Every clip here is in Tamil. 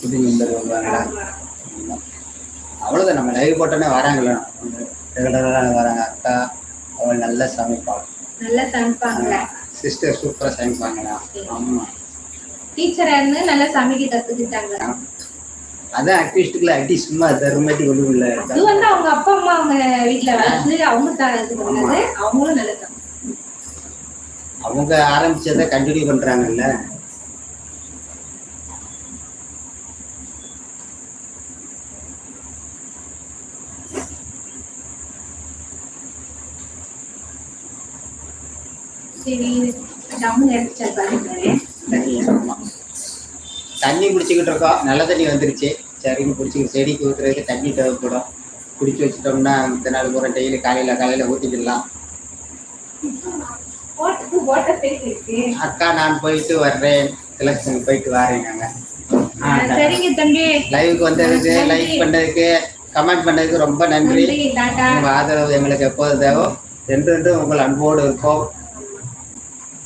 புது மெம்பர் வருவாங்களா? அவ்வளோதான், நம்ம லைவ் போட்டோன்னே வராங்களா, ரெகுலராக வராங்க. அக்கா அவள் நல்லா சமைப்பாள். நல்லா சமைப்பாங்களா? சிஸ்டர் சூப்பராக சமைப்பாங்களா? ஆமாம். டீச்சராக இருந்து நல்லா சமைக்க கற்றுக்கிட்டாங்க. அதான் அக்டிவிஸ்டுக்குள்ள அடி சும்மா தருமாட்டி ஒன்றும் இல்லை. அது வந்து அவங்க அப்பா அம்மா அவங்க வீட்டில் வளர்ந்து அவங்க இது பண்ணது, அவங்களும் நல்லா சமைப்பாங்க. அவங்க ஆரம்பிச்சதை கண்டினியூ பண்றாங்கல்ல. தண்ணி குடிச்சுக்கிட்டு இருக்கோம், நல்ல தண்ணி வந்துருச்சு. சரின்னு பிடிச்சிக்கிட்டு செடிக்கு ஊத்துறதுக்கு தண்ணி தேவைப்படும். குடிச்சு வச்சுட்டோம்னா இந்த நாள் பூரா டெய்லி காலையில ஊத்திக்கலாம். அக்கா நான் போயிட்டு வர்றேன், எலெக்ஷன் போயிட்டு வரேன். லைவுக்கு வந்ததுக்கு, லைக் பண்ணதுக்கு, கமெண்ட் பண்ணதுக்கு ரொம்ப நன்றி. உங்க ஆதரவு எங்களுக்கு எப்போது தேவை என்று உங்கள் அன்போடு இருக்கோம்.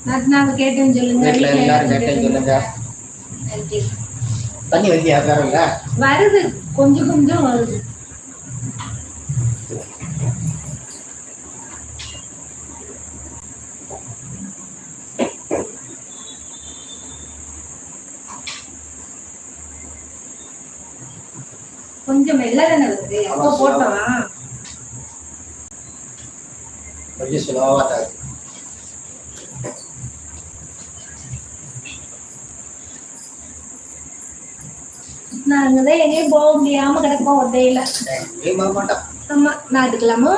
வீட்டுல எல்லாரும் கேட்டேன்னு சொல்லுங்க. தண்ணி வந்து வியாபாரம்ல வருது, கொஞ்சம் கொஞ்சம் வருது. கொஞ்சம் மெல்ல தானே வருது, எப்போ போட்டோம் கொஞ்சம் சுலபமா தான் இருக்கு. நாங்கதான் எங்கேயும் போக முடியாம கிடப்போம் ஒட்டையில. ஆமா, ஞாயிற்றுக்கிழமை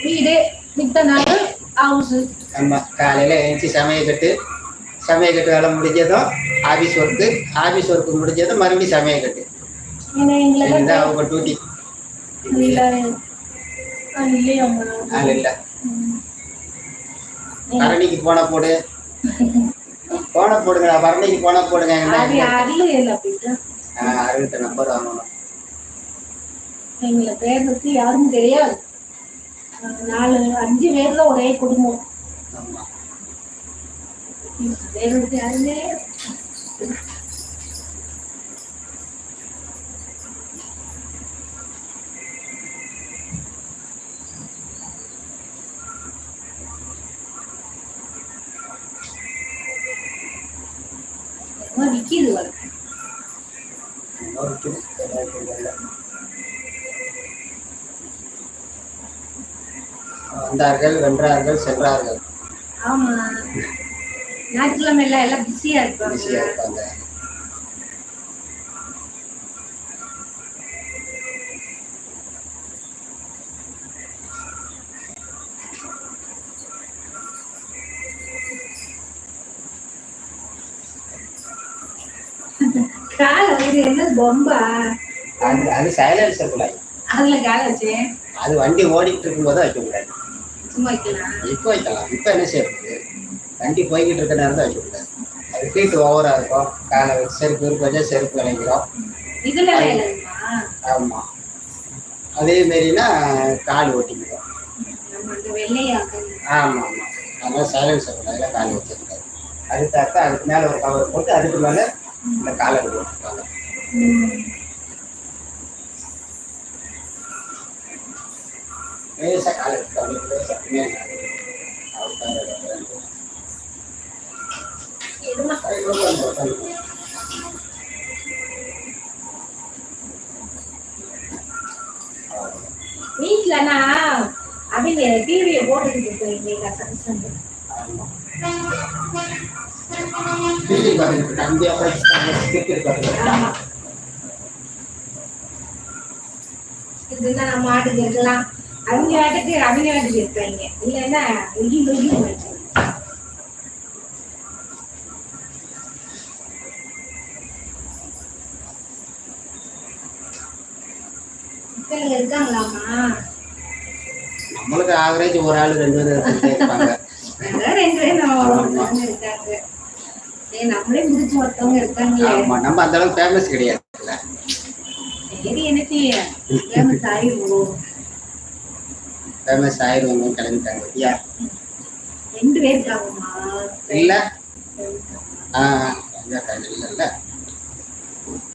வீடு, மித்த நாள் ஹவுஸ். ஆமா, காலையில எழுச்சி சமையல் கட்டு வேலை முடிஞ்சதும் ஆபீஸ் ஒர்க்கு முடிஞ்சதும் மறுபடியும் சமையல் கட்டு. அவங்க டியூட்டி பரணிக்கு போன போடுங்க, பரணிக்கு போன போடுங்க. 60 நம்பர் வாங்கணும். எங்களை பேர் பத்தி யாரும் தெரியாது. 4-5 பேர்ல ஒரே குடும்பம். பேர் பத்தி யாருமே விக்கிது. வந்தார்கள், வென்றார்கள், சென்றார்கள். ஆமா, ஞாயிற்றுக்கிழமை எல்லாம் பிஸியா இருப்பாங்க. அது சைலன்சர் கூடாது. அது வண்டி ஓடிட்டு இருக்கும் போது வைக்க கூடாது. இப்ப வைக்கலாம். இப்ப என்ன செய்யறது, வண்டி போய்கிட்டு இருக்க நேரம் தான் வைக்க கூடாது. அது ஹீட் ஓவரா இருக்கும். காலை செருப்பு இருக்கு, செருப்பு விளைக்கிறோம். ஆமா, அதே மாரினா கால் ஓட்டிக்கிறோம். ஆமா ஆமா, அதனால சைலன்சர் கூடாது, கால் வச்சிருக்காது. அதுக்கு மேல ஒரு கவர் போட்டு அதுக்கு மேல இந்த காலை போட்டுருக்காங்க. காலை வீட்டுலனா அவங்க டிவியை போட்டுக்கிட்டு போயிருந்தீங்க. இதுதான் நம்ம ஆட்டுக்கு இருக்கலாம். அவங்க ஆட்டுக்கு இருக்காங்க. இல்லைன்னா இருக்காங்களாமா. நம்மளுக்கு ஆவரேஜ் ஒரு ஆளு 2 பேர் இருப்பாங்க. 2 பேர் இருக்காங்க. நம்மளே முடிச்சு ஒருத்தவங்க இருக்காங்க. ஆமா, நம்ம அந்த அளவுக்கு ஃபேமஸ் கிடையாது. சரி, என்ன செய்ய, ஃபேமஸ் ஆயிடுவோம் கிளம்பிட்டாங்க. 2 பேர் இருக்காங்கம்மா. இல்ல இல்ல